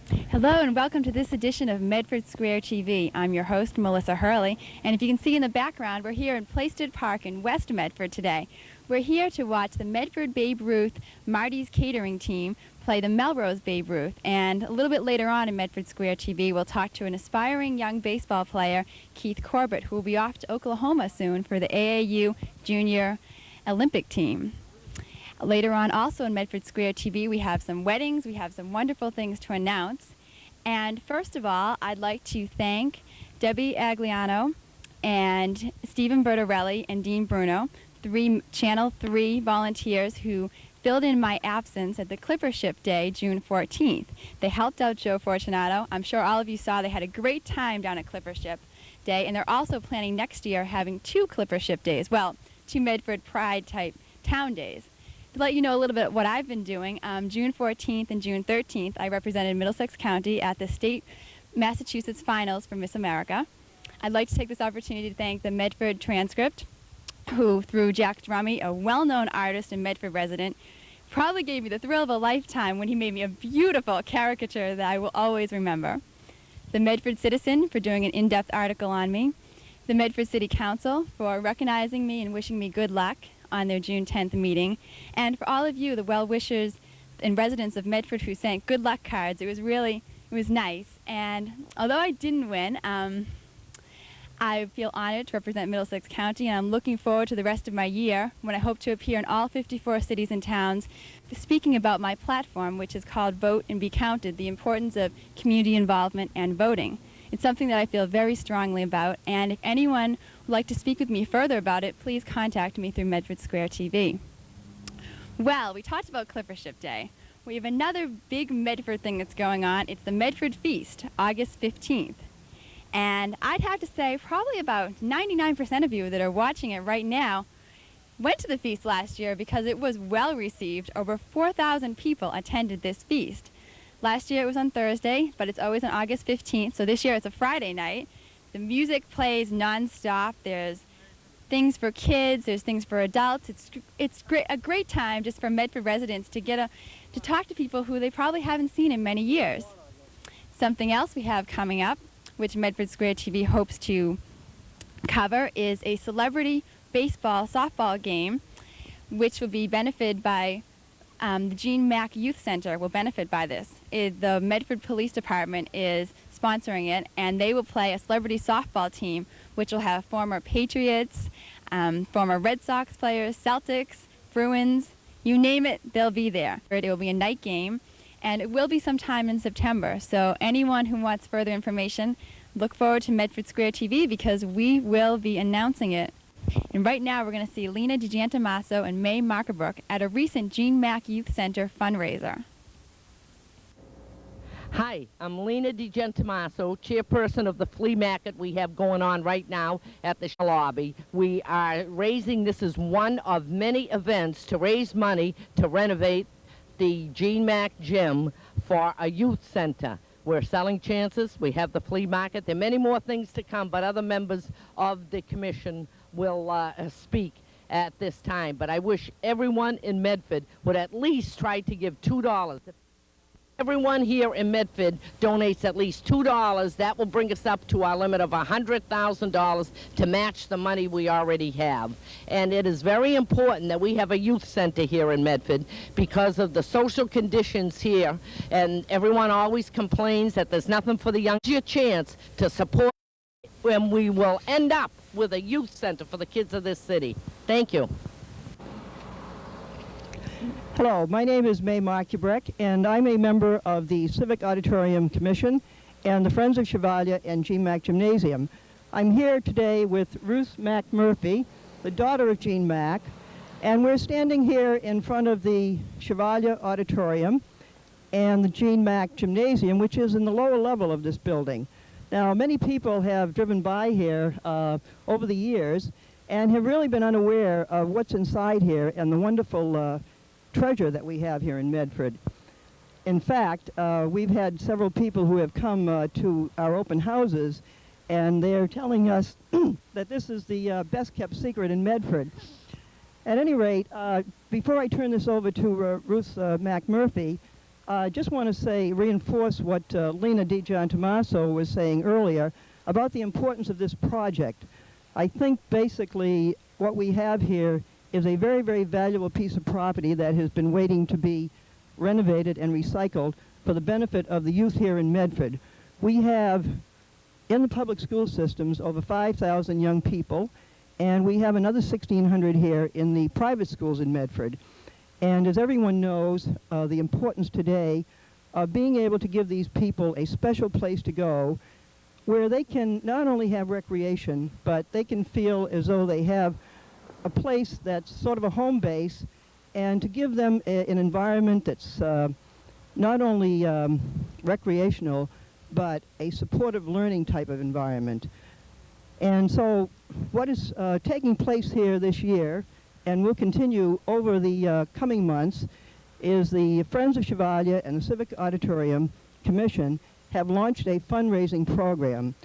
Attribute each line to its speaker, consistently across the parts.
Speaker 1: Hello and welcome to this edition of Medford Square TV. I'm your host, Melissa Hurley, and if you can see in the background, we're here in Plaisted Park in West Medford today. We're here to watch the Medford Babe Ruth Marty's Catering team play the Melrose Babe Ruth, and a little bit later on in Medford Square TV, we'll talk to an aspiring young baseball player, Keith Corbett, who will be off to Oklahoma soon for the AAU Junior Olympic team. Later on, also in Medford Square TV, we have some weddings, we have some wonderful things to announce. And first of all, I'd like to thank Debbie Agliano and Stephen Bertarelli and Dean Bruno, Channel 3 volunteers who filled in my absence at the Clipper Ship Day, June 14th. They helped out Joe Fortunato. I'm sure all of you saw they had a great time down at Clipper Ship Day, and they're also planning next year having 2 Clipper Ship Days, well, 2 Medford Pride-type town days. To let you know a little bit what I've been doing, June 14th and June 13th, I represented Middlesex County at the State Massachusetts Finals for Miss America. I'd like to take this opportunity to thank the Medford Transcript, who, through Jack Drummy, a well-known artist and Medford resident, probably gave me the thrill of a lifetime when he made me a beautiful caricature that I will always remember. The Medford Citizen for doing an in-depth article on me. The Medford City Council for recognizing me and wishing me good luck on their June 10th meeting, and for all of you, the well-wishers and residents of Medford who sent good luck cards. It was nice, and although I didn't win, I feel honored to represent Middlesex County, and I'm looking forward to the rest of my year when I hope to appear in all 54 cities and towns speaking about my platform, which is called Vote and Be Counted, the importance of community involvement and voting. It's something that I feel very strongly about, and if anyone would like to speak with me further about it, please contact me through Medford Square TV. Well, we talked about Clipper Ship Day. We have another big Medford thing that's going on. It's the Medford Feast, August 15th. And I'd have to say probably about 99% of you that are watching it right now went to the feast last year because it was well received. Over 4,000 people attended this feast. Last year it was on Thursday, but it's always on August 15th, so this year it's a Friday night. The music plays nonstop. There's things for kids, there's things for adults. It's a great time just for Medford residents to to talk to people who they probably haven't seen in many years. Something else we have coming up, which Medford Square TV hopes to cover, is a celebrity baseball softball game, which will be benefited by the Gene Mack Youth Center will benefit by this. The Medford Police Department is sponsoring it, and they will play a celebrity softball team, which will have former Patriots, former Red Sox players, Celtics, Bruins, you name it, they'll be there. It will be a night game, and it will be sometime in September. So anyone who wants further information, look forward to Medford Square TV because we will be announcing it. And right now we're going to see Lena DiGiantomaso and Marquebrook at a recent Gene Mack Youth Center fundraiser.
Speaker 2: Hi, I'm Lena DiGiantomaso, chairperson of the flea market we have going on right now at the lobby. We are raising, this is one of many events to raise money to renovate the Gene Mack Gym for a youth center. We're selling chances, we have the flea market, there are many more things to come, but other members of the commission will speak at this time. But I wish everyone in Medford would at least try to give $2. If everyone here in Medford donates at least $2, that will bring us up to our limit of $100,000 to match the money we already have. And it is very important that we have a youth center here in Medford because of the social conditions here, and everyone always complains that there's nothing for the young. It's your chance to support when we will end up with a youth center for the kids of this city. Thank you.
Speaker 3: Hello, my name is Marquebrook, and I'm a member of the Civic Auditorium Commission and the Friends of Chevalier and Gene Mack Gymnasium. I'm here today with Ruth MacMurphy, the daughter of Gene Mack, and we're standing here in front of the Chevalier Auditorium and the Gene Mack Gymnasium, which is in the lower level of this building. Now, many people have driven by here over the years and have really been unaware of what's inside here and the wonderful treasure that we have here in Medford. In fact, we've had several people who have come to our open houses, and they're telling us that this is the best kept secret in Medford. At any rate, before I turn this over to Ruth MacMurphy, I just want to reinforce what Lena DiGiantomaso was saying earlier about the importance of this project. I think basically what we have here is a very, very valuable piece of property that has been waiting to be renovated and recycled for the benefit of the youth here in Medford. We have, in the public school systems, over 5,000 young people, and we have another 1,600 here in the private schools in Medford. And as everyone knows, the importance today of being able to give these people a special place to go where they can not only have recreation, but they can feel as though they have a place that's sort of a home base, and to give them an environment that's not only recreational, but a supportive learning type of environment. And so what is taking place here this year, and will continue over the coming months, is the Friends of Chevalier and the Civic Auditorium Commission have launched a fundraising program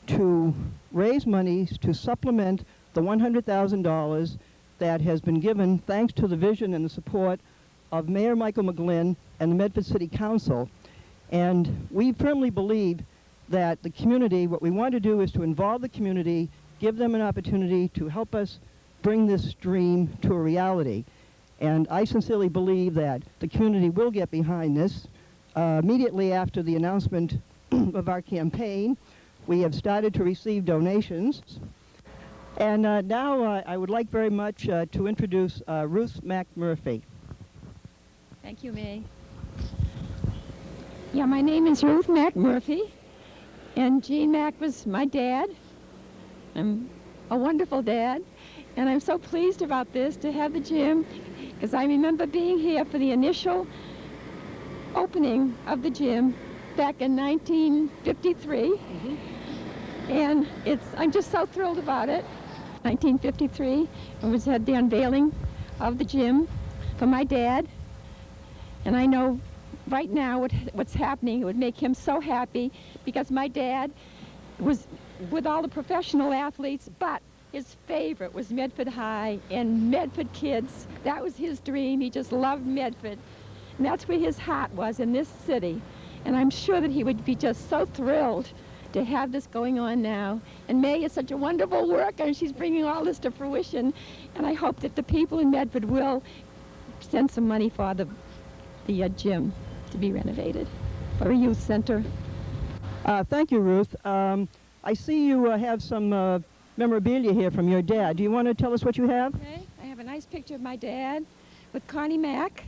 Speaker 3: to raise money to supplement the $100,000 that has been given thanks to the vision and the support of Mayor Michael McGlynn and the Medford City Council. And we firmly believe that the community, what we want to do is to involve the community, give them an opportunity to help us bring this dream to a reality. And I sincerely believe that the community will get behind this. Immediately after the announcement of our campaign, we have started to receive donations. And now I would like very much to introduce Ruth MacMurphy.
Speaker 4: Thank you, May. Yeah, my name is Ruth MacMurphy, and Gene Mack was my dad. I'm a wonderful dad, and I'm so pleased about this, to have the gym, because I remember being here for the initial opening of the gym back in 1953, and I'm just so thrilled about it. 1953, it had the unveiling of the gym for my dad, and I know right now what's happening, it would make him so happy, because my dad was with all the professional athletes, but his favorite was Medford High and Medford kids. That was his dream. He just loved Medford, and that's where his heart was, in this city. And I'm sure that he would be just so thrilled to have this going on now. And May is such a wonderful worker, and she's bringing all this to fruition. And I hope that the people in Medford will send some money for the gym to be renovated for a youth center.
Speaker 3: Thank you, Ruth. I see you have some memorabilia here from your dad. Do you want to tell us what you have?
Speaker 4: Okay. I have a nice picture of my dad with Connie Mack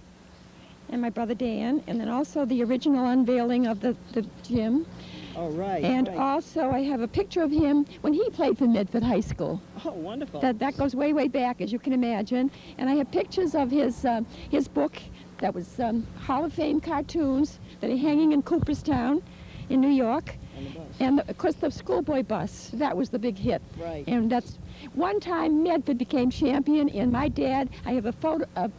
Speaker 4: and my brother Dan, and then also the original unveiling of the gym.
Speaker 3: Oh, right.
Speaker 4: And
Speaker 3: right.
Speaker 4: also I have a picture of him when he played for Medford High School.
Speaker 3: Oh, wonderful.
Speaker 4: That goes way, way back, as you can imagine. And I have pictures of his book that was Hall of Fame cartoons that are hanging in Cooperstown in New York.
Speaker 3: And the bus.
Speaker 4: And of course the schoolboy bus, that was the big hit.
Speaker 3: Right.
Speaker 4: And that's one time Medford became champion, and my dad, I have a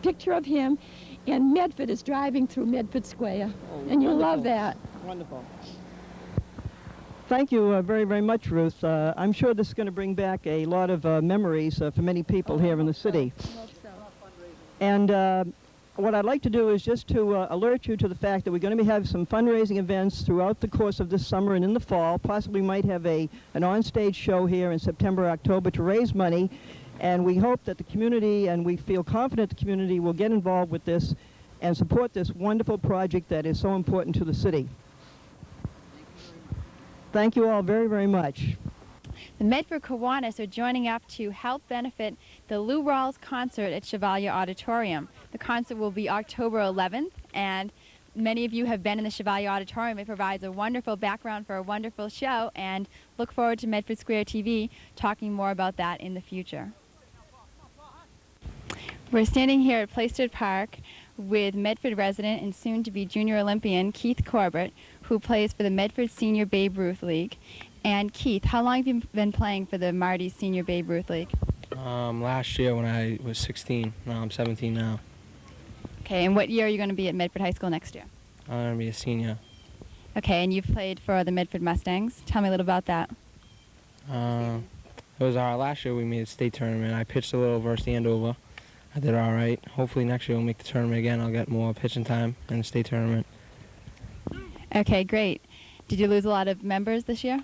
Speaker 4: picture of him, and Medford is driving through Medford Square.
Speaker 3: Oh,
Speaker 4: and you'll
Speaker 3: wonderful.
Speaker 4: love that.
Speaker 3: Wonderful. Thank you very, very much, Ruth. I'm sure this is going to bring back a lot of memories for many people here in the city.
Speaker 4: I hope so.
Speaker 3: And what I'd like to do is just to alert you to the fact that we're going to have some fundraising events throughout the course of this summer and in the fall. Possibly might have an on-stage show here in September, October to raise money. And we hope that the community, and we feel confident the community will get involved with this and support this wonderful project that is so important to the city. Thank you all very, very much.
Speaker 1: The Medford Kiwanis are joining up to help benefit the Lou Rawls concert at Chevalier Auditorium. The concert will be October 11th, and many of you have been in the Chevalier Auditorium. It provides a wonderful background for a wonderful show, and look forward to Medford Square TV talking more about that in the future. We're standing here at Plaisted Park with Medford resident and soon-to-be junior Olympian Keith Corbett, who plays for the Medford Senior Babe Ruth League. And Keith, how long have you been playing for the Marty Senior Babe Ruth League?
Speaker 5: Last year when I was 16. No, I'm 17 now.
Speaker 1: Okay, and what year are you going to be at Medford High School next year?
Speaker 5: I'm going to be a senior.
Speaker 1: Okay, and you've played for the Medford Mustangs. Tell me a little about that.
Speaker 5: It was our last year we made a state tournament. I pitched a little versus Andover. I did all right. Hopefully next year we'll make the tournament again. I'll get more pitching time in the state tournament.
Speaker 1: Okay, great. Did you lose a lot of members this year?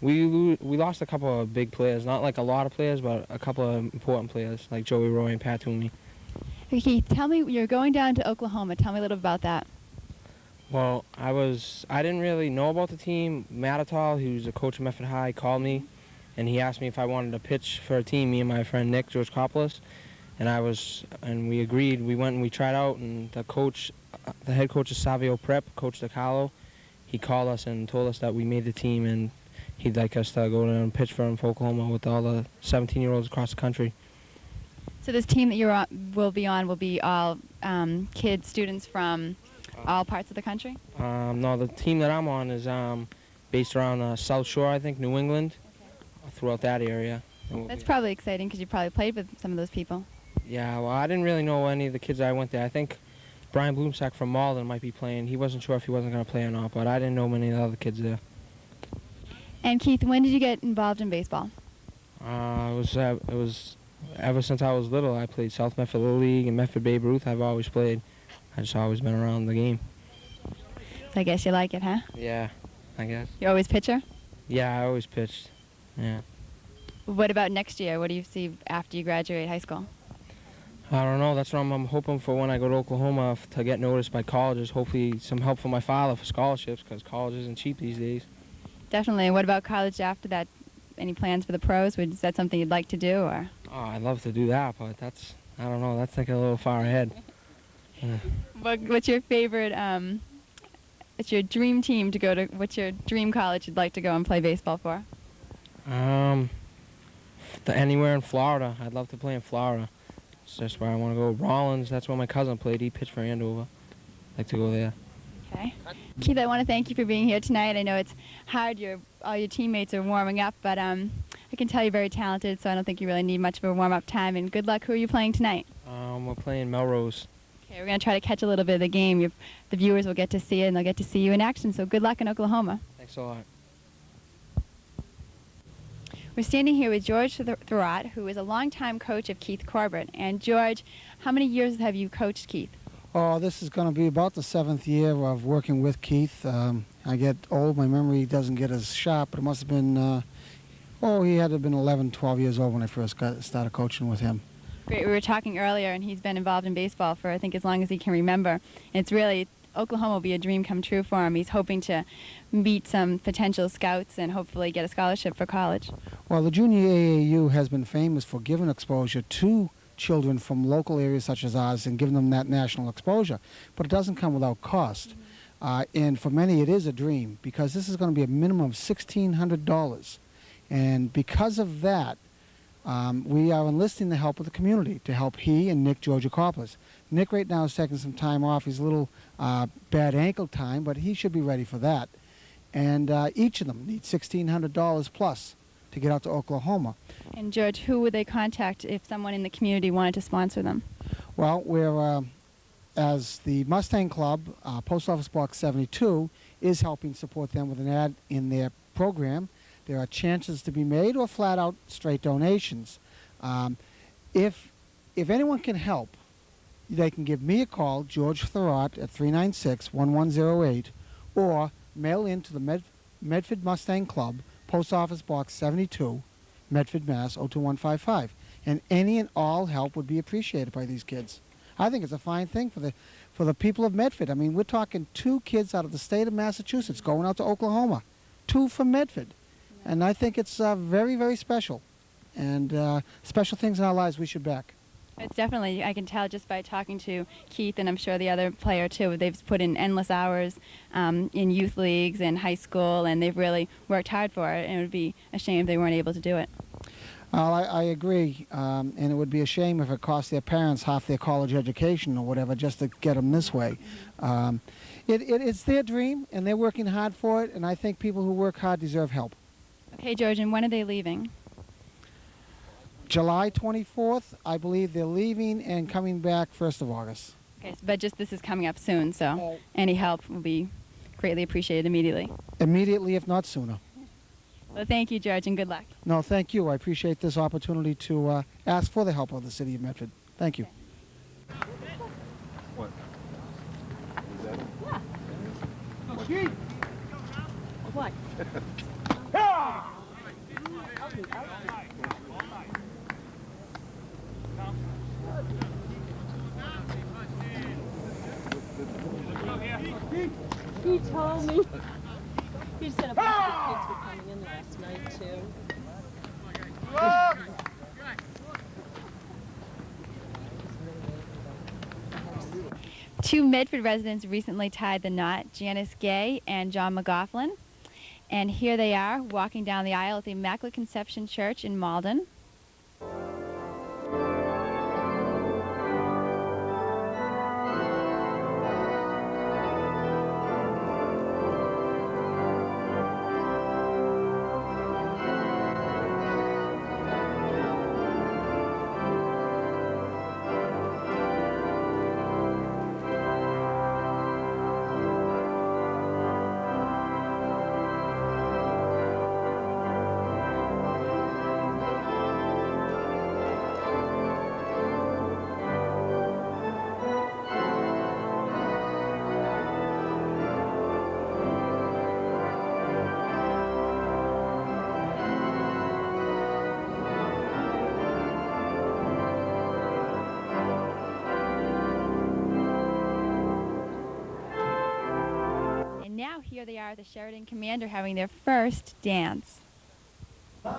Speaker 5: We lost a couple of big players. Not like a lot of players, but a couple of important players, like Joey Roy and Pat Toomey.
Speaker 1: Okay, Keith, tell me, you're going down to Oklahoma. Tell me a little about that.
Speaker 5: Well, I didn't really know about the team. Mattatall, who's a coach at Medford High, called me, and he asked me if I wanted to pitch for a team, me and my friend Nick, George Kopoulos, and we agreed. We went and we tried out, and the head coach of Savio Prep, Coach DiCarlo, he called us and told us that we made the team, and he'd like us to go down and pitch for him for Oklahoma with all the 17-year-olds across the country.
Speaker 1: So this team that will be all kids, students from all parts of the country?
Speaker 5: No, the team that I'm on is based around South Shore, I think, New England, throughout that area.
Speaker 1: That's probably exciting because you probably played with some of those people.
Speaker 5: Yeah, well, I didn't really know any of the kids that I went there. I think Brian Bloomsack from Malden might be playing. He wasn't sure if he wasn't going to play or not, but I didn't know many of the other kids there.
Speaker 1: And Keith, when did you get involved in baseball?
Speaker 5: It was ever since I was little. I played South Medford Little League and Medford Babe Ruth. I've always played. I just always been around the game.
Speaker 1: So I guess you like it, huh?
Speaker 5: Yeah, I guess.
Speaker 1: You always pitcher?
Speaker 5: Yeah, I always pitched. Yeah.
Speaker 1: What about next year? What do you see after you graduate high school?
Speaker 5: I don't know. That's what I'm hoping for when I go to Oklahoma, to get noticed by colleges. Hopefully some help from my father for scholarships, because college isn't cheap these days.
Speaker 1: Definitely. What about college after that? Any plans for the pros? Is that something you'd like to do? Or?
Speaker 5: Oh, I'd love to do that, but I don't know. That's thinking a little far ahead.
Speaker 1: What's your favorite, it's your dream team to go to, what's your dream college you'd like to go and play baseball for?
Speaker 5: Anywhere in Florida. I'd love to play in Florida. It's just where I want to go. Rollins, that's where my cousin played. He pitched for Andover. I'd like to go there.
Speaker 1: Okay. Keith, I want to thank you for being here tonight. I know it's hard. All your teammates are warming up, but I can tell you're very talented, so I don't think you really need much of a warm-up time. And good luck. Who are you playing tonight?
Speaker 5: We're playing Melrose.
Speaker 1: Okay, we're going to try to catch a little bit of the game. The viewers will get to see it, and they'll get to see you in action. So good luck in Oklahoma.
Speaker 5: Thanks a lot.
Speaker 1: We're standing here with George Thurrott, who is a longtime coach of Keith Corbett. And George, how many years have you coached Keith?
Speaker 6: Oh, this is going to be about the 7th year of working with Keith. I get old. My memory doesn't get as sharp, but it must have been, he had to have been 11, 12 years old when I first started coaching with him.
Speaker 1: Great. We were talking earlier, and he's been involved in baseball for, I think, as long as he can remember. And it's really, Oklahoma will be a dream come true for him. He's hoping to meet some potential scouts and hopefully get a scholarship for college.
Speaker 6: Well, the Junior AAU has been famous for giving exposure to children from local areas such as ours and giving them that national exposure. But it doesn't come without cost. And for many, it is a dream, because this is going to be a minimum of $1,600. And because of that, we are enlisting the help of the community to help he and Nick Georgiakopoulos. Nick right now is taking some time off. He's a little bad ankle time, but he should be ready for that. And each of them needs $1,600 plus to get out to Oklahoma.
Speaker 1: And George, who would they contact if someone in the community wanted to sponsor them?
Speaker 6: Well, we're, as the Mustang Club, Post Office Box 72 is helping support them with an ad in their program. There are chances to be made or flat out straight donations. If anyone can help, they can give me a call, George Thurrott, at 396-1108, or mail in to the Medford Mustang Club, Post Office Box 72, Medford, Mass. 02155. And any and all help would be appreciated by these kids. I think it's a fine thing for the people of Medford. I mean, we're talking 2 kids out of the state of Massachusetts going out to Oklahoma, 2 from Medford. And I think it's very, very special. And special things in our lives we should back.
Speaker 1: It's definitely, I can tell just by talking to Keith, and I'm sure the other player too, they've put in endless hours in youth leagues and high school, and they've really worked hard for it, and it would be a shame if they weren't able to do it.
Speaker 6: Well, I agree, and it would be a shame if it cost their parents half their college education or whatever just to get them this way. It's their dream, and they're working hard for it, and I think people who work hard deserve help.
Speaker 1: Okay, George, and when are they leaving?
Speaker 6: July 24th, I believe they're leaving and coming back 1st of August.
Speaker 1: Okay, but just this is coming up soon, so any help will be greatly appreciated immediately.
Speaker 6: Immediately, if not sooner.
Speaker 1: Well, thank you, George, and good luck.
Speaker 6: No, thank you. I appreciate this opportunity to ask for the help of the City of Medford. Thank you.
Speaker 7: What? Is that it?
Speaker 2: What?
Speaker 8: He told me. He said a bunch of kids were coming in last night, too.
Speaker 1: Two Medford residents recently tied the knot, Janice and John McLaughlin. And here they are, walking down the aisle at the Immaculate Conception Church in Malden. Now here they are at the Sheridan Commander having their first dance.
Speaker 9: I'd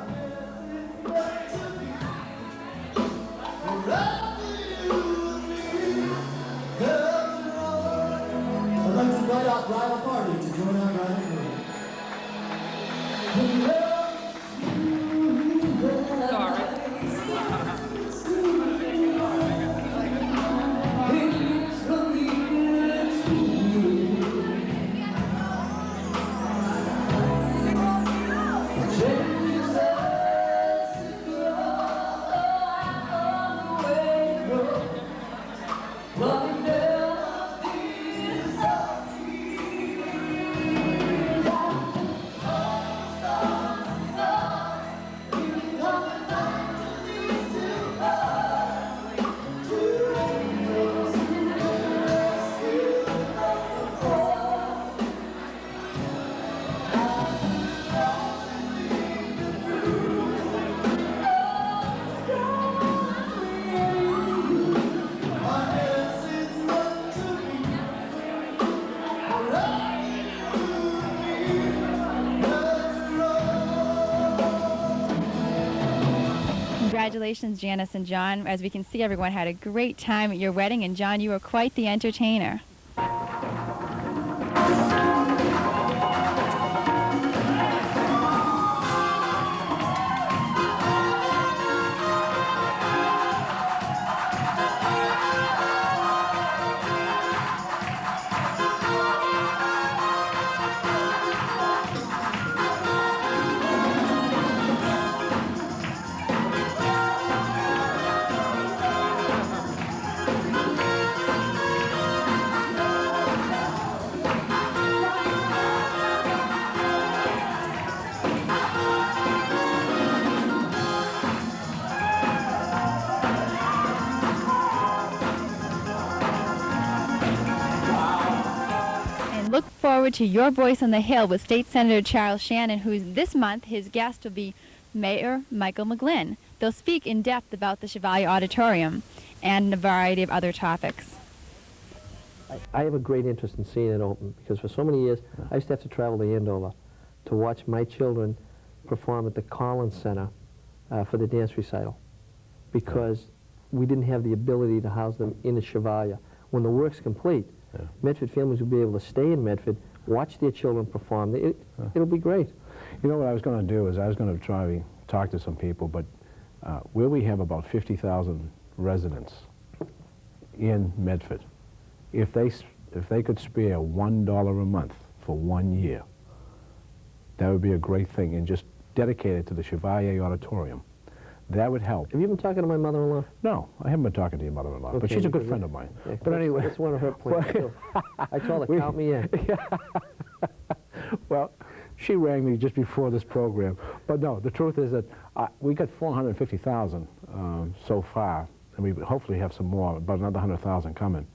Speaker 9: like to invite our bridal party to join our bridal party.
Speaker 1: Congratulations, Janice and John. As we can see, everyone had a great time at your wedding, and John, you were quite the entertainer. Look forward to Your Voice on the Hill with State Senator Charles Shannon, who's this month his guest will be Mayor Michael McGlynn. They'll speak in depth about the Chevalier Auditorium and a variety of other topics.
Speaker 10: I have a great interest in seeing it open because for so many years I used to have to travel to Andover to watch my children perform at the Collins Center for the dance recital because we didn't have the ability to house them in the Chevalier. When the work's complete, Medford families will be able to stay in Medford, watch their children perform. It'll be great.
Speaker 7: You know what I was going to do is I was going to try to talk to some people, but where we have about 50,000 residents in Medford, if they could spare $1 a month for 1 year, that would be a great thing, and just dedicate it to the Chevalier Auditorium. That would help.
Speaker 10: Have you been talking to my mother-in-law?
Speaker 7: No, I haven't been talking to your mother-in-law, but
Speaker 10: Okay,
Speaker 7: she's a good friend of mine.
Speaker 10: Yeah,
Speaker 7: But anyway,
Speaker 10: that's one of her plans too. I told her, count me in.
Speaker 7: Well, She rang me just before this program. But no, the truth is that we got 450,000 so far, and we hopefully have some more, about another 100,000 coming.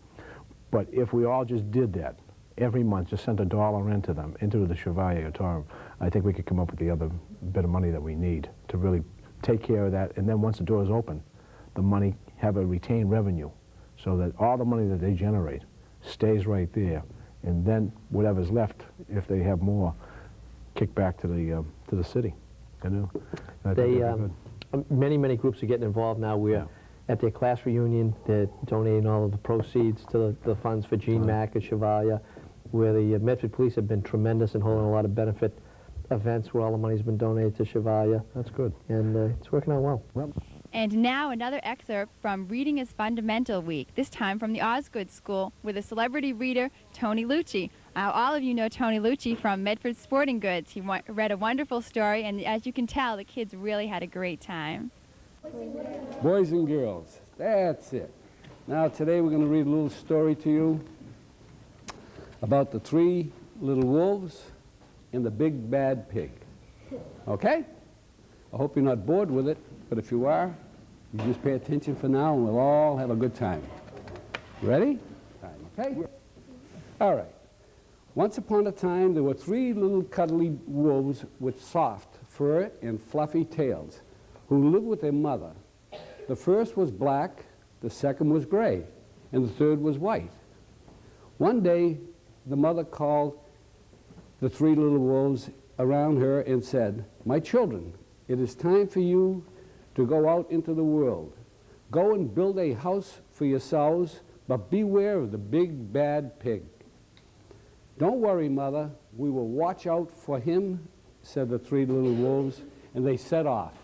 Speaker 7: But if we all just did that every month, just sent $1 into them, into the Chevalier Auditorium, I think we could come up with the other bit of money that we need to really take care of that. And then once the door is open, the money have a retained revenue, so that all the money that they generate stays right there, and then whatever's left, if they have more, kick back to the city. You know, I think that'd be good.
Speaker 10: Many groups are getting involved now. We're at their class reunion. They're donating all of the proceeds to the funds for Gene Mack and Chevalier, where the Medford Police have been tremendous in holding a lot of benefit events where all the money's been donated to Chevalier.
Speaker 7: That's good.
Speaker 10: And it's working out well.
Speaker 1: And now another excerpt from Reading is Fundamental Week, this time from the Osgood School with a celebrity reader, Tony Lucci. All of you know Tony Lucci from Medford Sporting Goods. He read a wonderful story, and as you can tell, the kids really had a great time.
Speaker 11: Boys and girls, that's it. Now today we're going to read a little story to you about the 3 little wolves and the big bad pig. Okay? I hope you're not bored with it, but if you are, you just pay attention for now and we'll all have a good time. Ready? Okay? All right. Once upon a time, there were 3 little cuddly wolves with soft fur and fluffy tails who lived with their mother. The first was black, the second was gray, and the third was white. One day, the mother called the 3 little wolves around her and said, "My children, it is time for you to go out into the world. Go and build a house for yourselves, but beware of the big bad pig." "Don't worry, Mother, we will watch out for him," said the 3 little wolves, and they set off.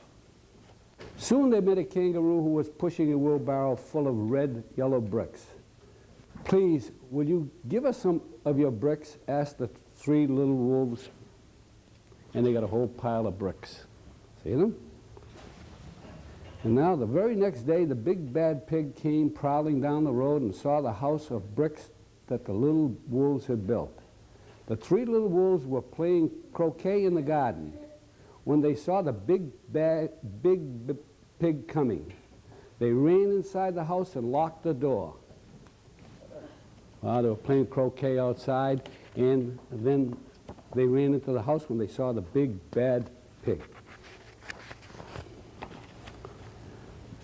Speaker 11: Soon they met a kangaroo who was pushing a wheelbarrow full of red, yellow bricks. "Please, will you give us some of your bricks?" asked the 3 little wolves. And they got a whole pile of bricks. See them? And now the very next day, the big bad pig came prowling down the road and saw the house of bricks that the little wolves had built. The 3 little wolves were playing croquet in the garden when they saw the big pig coming. They ran inside the house and locked the door. They were playing croquet outside, and then they ran into the house when they saw the big bad pig.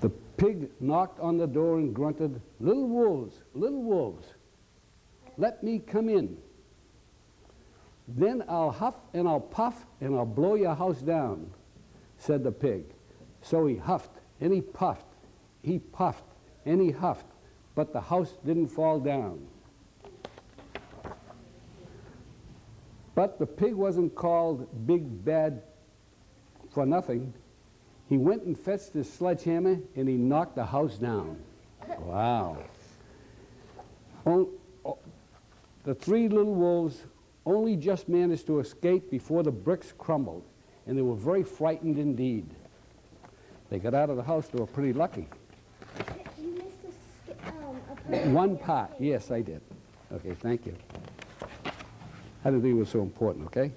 Speaker 11: The pig knocked on the door and grunted, little wolves, let me come in. Then I'll huff and I'll puff and I'll blow your house down," said the pig. So he huffed and he puffed and he huffed, but the house didn't fall down. But the pig wasn't called Big Bad for nothing. He went and fetched his sledgehammer and he knocked the house down. Wow. The 3 little wolves only just managed to escape before the bricks crumbled, and they were very frightened indeed. They got out of the house. They were pretty lucky.
Speaker 12: You missed a part.
Speaker 11: One part. Yes, I did. Okay, thank you. I didn't think it was so important, okay?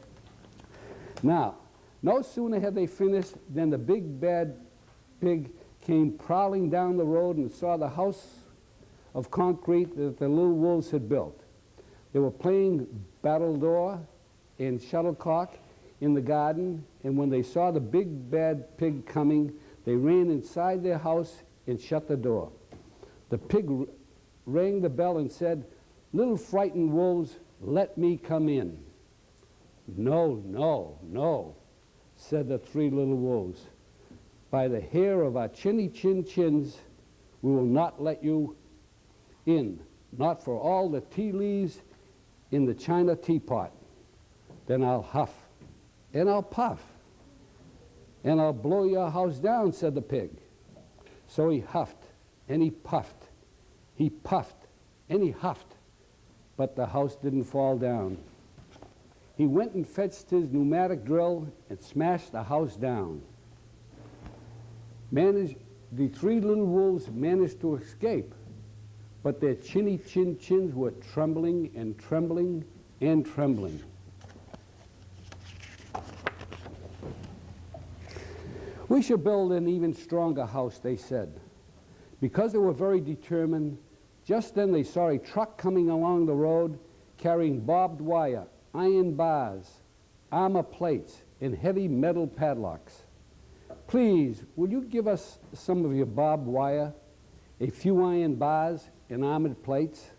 Speaker 11: Now, no sooner had they finished than the big bad pig came prowling down the road and saw the house of concrete that the little wolves had built. They were playing battledore and shuttlecock in the garden, and when they saw the big bad pig coming, they ran inside their house and shut the door. The pig rang the bell and said, "Little frightened wolves, let me come in." "No, no, no," said the 3 little wolves. "By the hair of our chins, we will not let you in, not for all the tea leaves in the china teapot." "Then I'll huff and I'll puff and I'll blow your house down," said the pig. So he huffed and he puffed and he huffed, but the house didn't fall down. He went and fetched his pneumatic drill and smashed the house down. The 3 little wolves managed to escape, but their chins were trembling and trembling and trembling. We should build an even stronger house, they said. Because they were very determined, just then they saw a truck coming along the road carrying barbed wire, iron bars, armor plates, and heavy metal padlocks. Please, will you give us some of your barbed wire, a few iron bars and armored plates,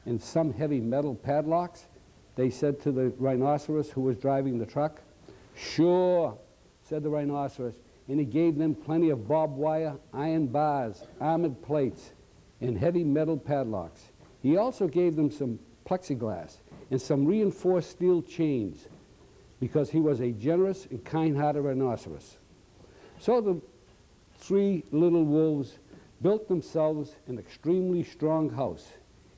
Speaker 11: and some heavy metal padlocks? They said to the rhinoceros who was driving the truck. Sure, said the rhinoceros, and he gave them plenty of barbed wire, iron bars, armored plates, and heavy metal padlocks. He also gave them some plexiglass and some reinforced steel chains, because he was a generous and kind-hearted rhinoceros. So the three little wolves built themselves an extremely strong house.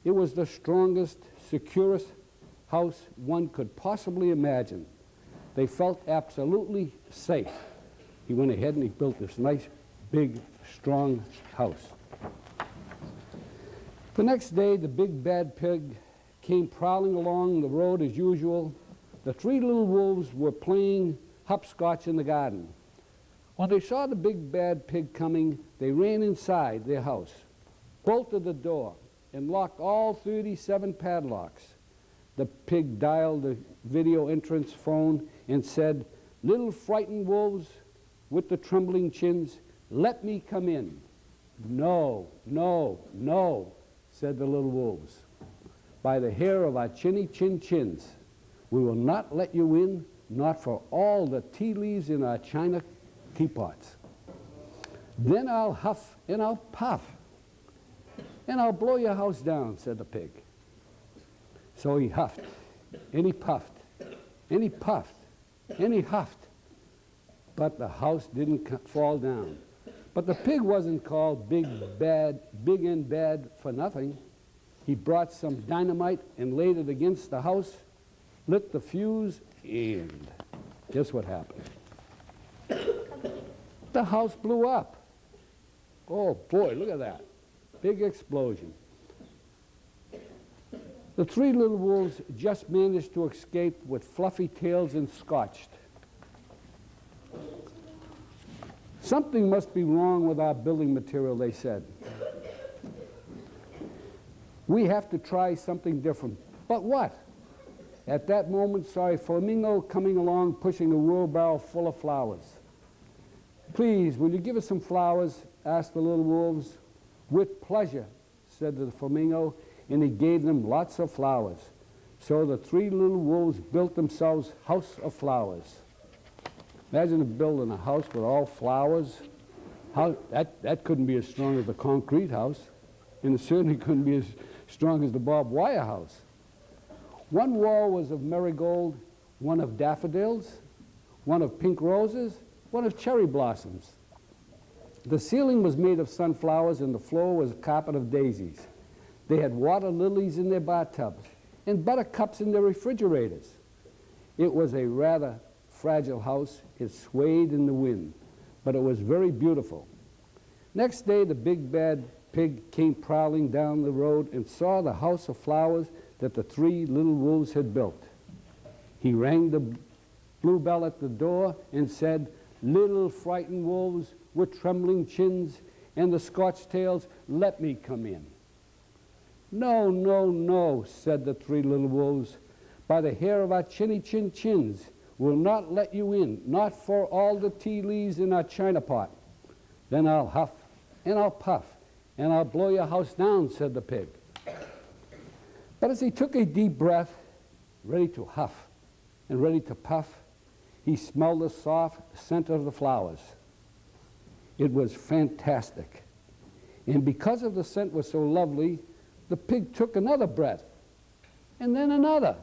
Speaker 11: It was the strongest, securest house one could possibly imagine. They felt absolutely safe. He went ahead and he built this nice, big, strong house. The next day, the big bad pig came prowling along the road as usual. The three little wolves were playing hopscotch in the garden. When they saw the big bad pig coming, they ran inside their house, bolted the door, and locked all 37 padlocks. The pig dialed the video entrance phone and said, "Little frightened wolves with the trembling chins, let me come in." "No, no, no," said the little wolves. "By the hair of our chinny chin chins, we will not let you in, not for all the tea leaves in our china teapots. Then I'll huff and I'll puff, and I'll blow your house down," said the pig. So he huffed, and he puffed, and he puffed, and he huffed, but the house didn't fall down. But the pig wasn't called big and bad for nothing. He brought some dynamite and laid it against the house, lit the fuse, and guess what happened? The house blew up. Oh boy, look at that. Big explosion. The three little wolves just managed to escape with fluffy tails and scotched. Something must be wrong with our building material, they said. We have to try something different. But what? At that moment, saw a flamingo coming along pushing a wheelbarrow full of flowers. "Please, will you give us some flowers?" asked the little wolves. "With pleasure," said the flamingo, and he gave them lots of flowers. So the three little wolves built themselves a house of flowers. Imagine building a house with all flowers. That couldn't be as strong as the concrete house, and it certainly couldn't be as strong as the barbed wire house. One wall was of marigold, one of daffodils, one of pink roses, one of cherry blossoms. The ceiling was made of sunflowers, and the floor was a carpet of daisies. They had water lilies in their bathtubs and buttercups in their refrigerators. It was a rather fragile house. It swayed in the wind, but it was very beautiful. Next day, the big bad pig came prowling down the road and saw the house of flowers that the three little wolves had built. He rang the bluebell at the door and said, "Little frightened wolves with trembling chins and the scotch tails, let me come in." "No, no, no," said the three little wolves. "By the hair of our chinny chin chins, we'll not let you in, not for all the tea leaves in our china pot. Then I'll huff and I'll puff and I'll blow your house down," said the pig. But as he took a deep breath, ready to huff and ready to puff, he smelled the soft scent of the flowers. It was fantastic. And because of the scent was so lovely, the pig took another breath, and then another.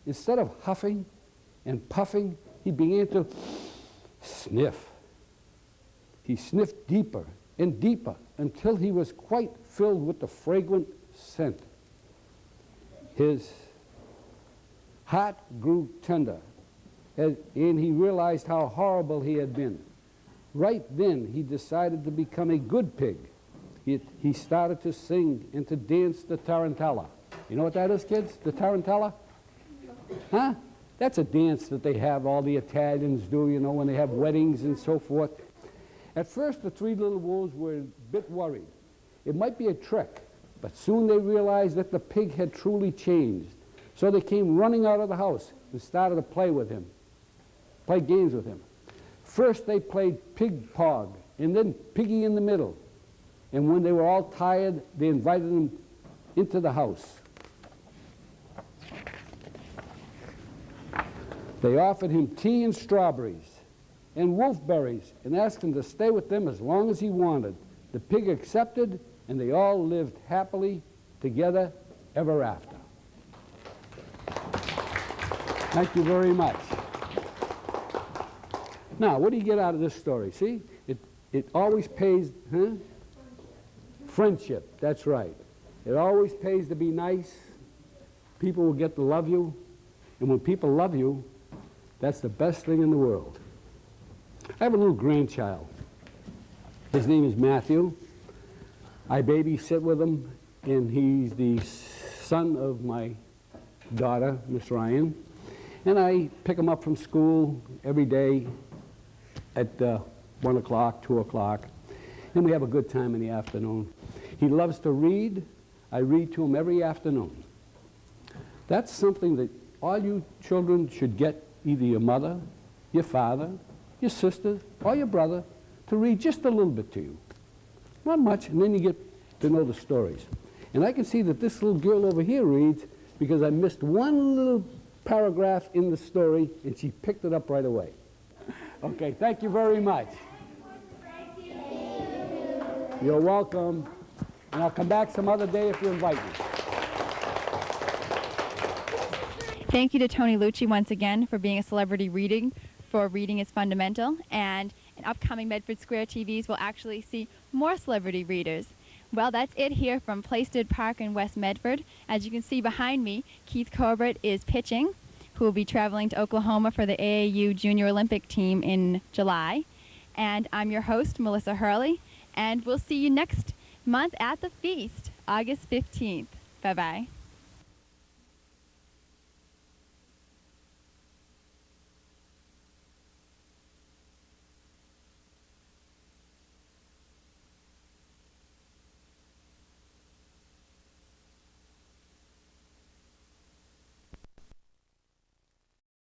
Speaker 11: Instead of huffing and puffing, he began to sniff. He sniffed deeper and deeper until he was quite filled with the fragrant scent. His heart grew tender, and he realized how horrible he had been. Right then, he decided to become a good pig. He started to sing and to dance the tarantella. You know what that is, kids? The tarantella? Huh? That's a dance that they have, all the Italians do, you know, when they have weddings and so forth. At first, the three little wolves were a bit worried. It might be a trick, but soon they realized that the pig had truly changed. So they came running out of the house and started to play with him, play games with him. First, they played pig pog, and then piggy in the middle. And when they were all tired, they invited him into the house. They offered him tea and strawberries and wolfberries and asked him to stay with them as long as he wanted. The pig accepted, and they all lived happily together ever after. Thank you very much. Now, what do you get out of this story? See, it always pays, huh? Friendship, that's right. It always pays to be nice. People will get to love you. And when people love you, that's the best thing in the world. I have a little grandchild. His name is Matthew. I babysit with him, and he's the son of my daughter, Miss Ryan. And I pick him up from school every day at 1 o'clock, 2 o'clock, and we have a good time in the afternoon. He loves to read. I read to him every afternoon. That's something that all you children should get either your mother, your father, your sister, or your brother to read just a little bit to you. Not much, and then you get to know the stories. And I can see that this little girl over here reads because I missed one little paragraph in the story, and she picked it up right away. Okay, thank you very much. You're welcome. And I'll come back some other day if you invite me.
Speaker 1: Thank you to Tony Lucci once again for being a celebrity reading for Reading is Fundamental. And in upcoming Medford Square TVs, we'll actually see more celebrity readers. Well, that's it here from Plaisted Park in West Medford. As you can see behind me, Keith Corbett is pitching, who will be traveling to Oklahoma for the AAU Junior Olympic team in July. And I'm your host, Melissa Hurley, and we'll see you next month at the feast, August 15th. Bye-bye.